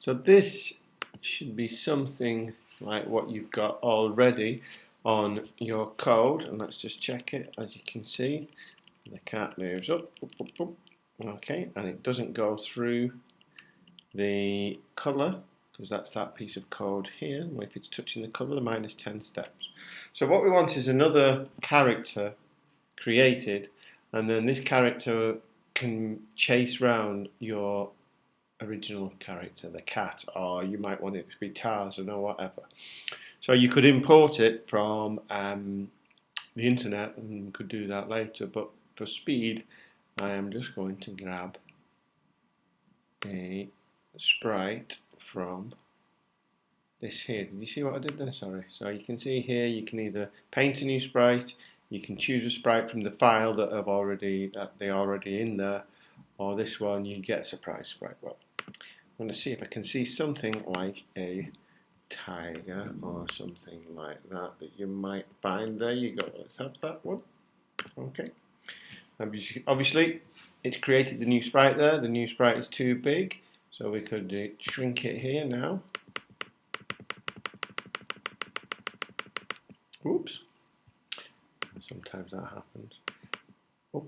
So this should be something like what you've got already on your code, and let's just check it. As you can see, the cat moves up, okay, and it doesn't go through the colour because that's that piece of code here. If it's touching the colour, the minus 10 steps. So what we want is another character created, and then this character can chase round your original character, the cat, or you might want it to be Tarzan or whatever. So you could import it from the internet, and you could do that later, but for speed I am just going to grab a sprite from this here. Did you see what I did there? Sorry. So you can see here you can either paint a new sprite, you can choose a sprite from the file that they're already in there, or this one you get a surprise sprite. Well, I'm going to see if I can see something like a tiger or something like that you might find. There you go. Let's have that one. Okay. Obviously, it's created the new sprite there. The new sprite is too big, so we could shrink it here now. Oops. Sometimes that happens. Oh.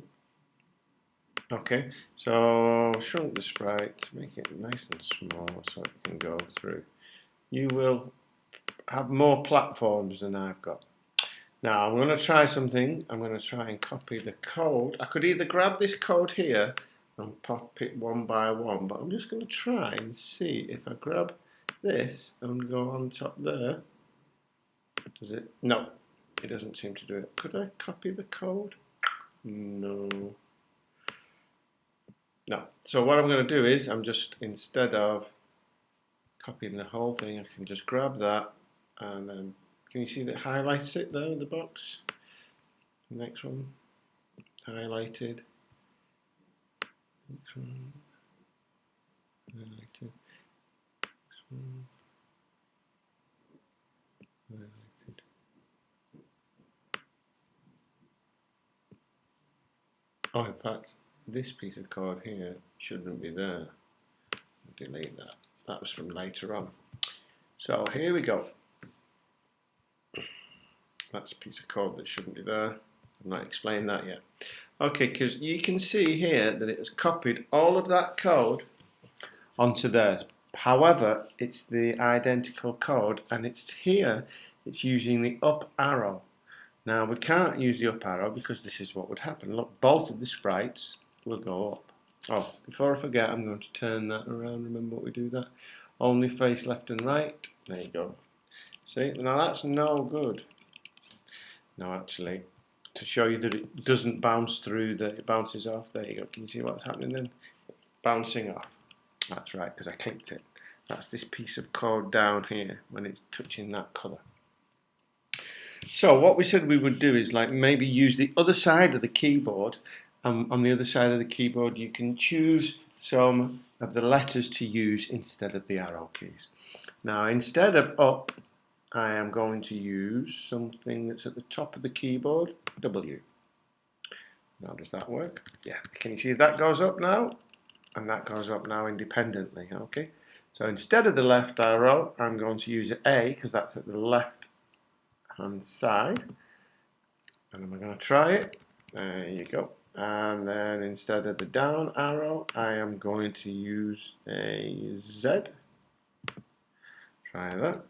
Okay, so shrunk the sprite, make it nice and small so it can go through. You will have more platforms than I've got. Now I'm going to try something. I'm going to try and copy the code. I could either grab this code here and pop it one by one, but I'm just going to try and see if I grab this and go on top there. Does it? No, it doesn't seem to do it. Could I copy the code? No. No. So what I'm going to do is I'm just, instead of copying the whole thing, I can just grab that and then, can you see that highlights it there in the box? The next one, highlighted. Next one, highlighted. Next one, highlighted. Oh, in fact, this piece of code here shouldn't be there. Delete that. That was from later on. So here we go. That's a piece of code that shouldn't be there. I've not explained that yet. Okay, because you can see here that it has copied all of that code onto there. However, it's the identical code, and it's here, it's using the up arrow. Now we can't use the up arrow because this is what would happen. Look, both of the sprites will go up. Oh, before I forget, I'm going to turn that around. Remember what we do that? Only face left and right. There you go. See, now that's no good. No, actually, to show you that it doesn't bounce through, that it bounces off. There you go. Can you see what's happening then? Bouncing off. That's right, because I clicked it. That's this piece of code down here when it's touching that colour. So what we said we would do is like maybe use the other side of the keyboard. On the other side of the keyboard you can choose some of the letters to use instead of the arrow keys. Now instead of up, I am going to use something that's at the top of the keyboard, W. Now does that work? Yeah. Can you see that goes up now? And that goes up now independently, okay? So instead of the left arrow, I'm going to use A because that's at the left hand side. And I'm going to try it. There you go. And then instead of the down arrow, I am going to use a Z. Try that.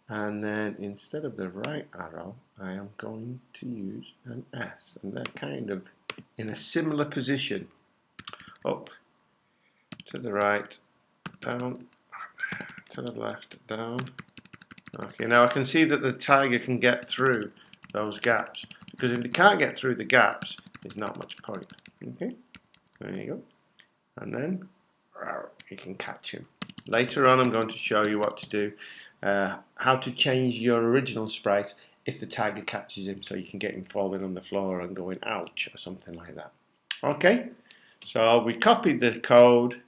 And then instead of the right arrow, I am going to use an S. And they're kind of in a similar position. Up, to the right, down, to the left, down. Okay, now I can see that the tiger can get through those gaps. Because if it can't get through the gaps, there's not much point. Okay, there you go. And then you can catch him. Later on I'm going to show you what to do, how to change your original sprite if the tiger catches him, so you can get him falling on the floor and going ouch or something like that. Okay, so we copied the code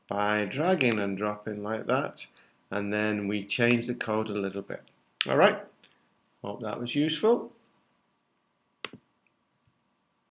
by dragging and dropping like that, and then we changed the code a little bit. Alright, hope that was useful.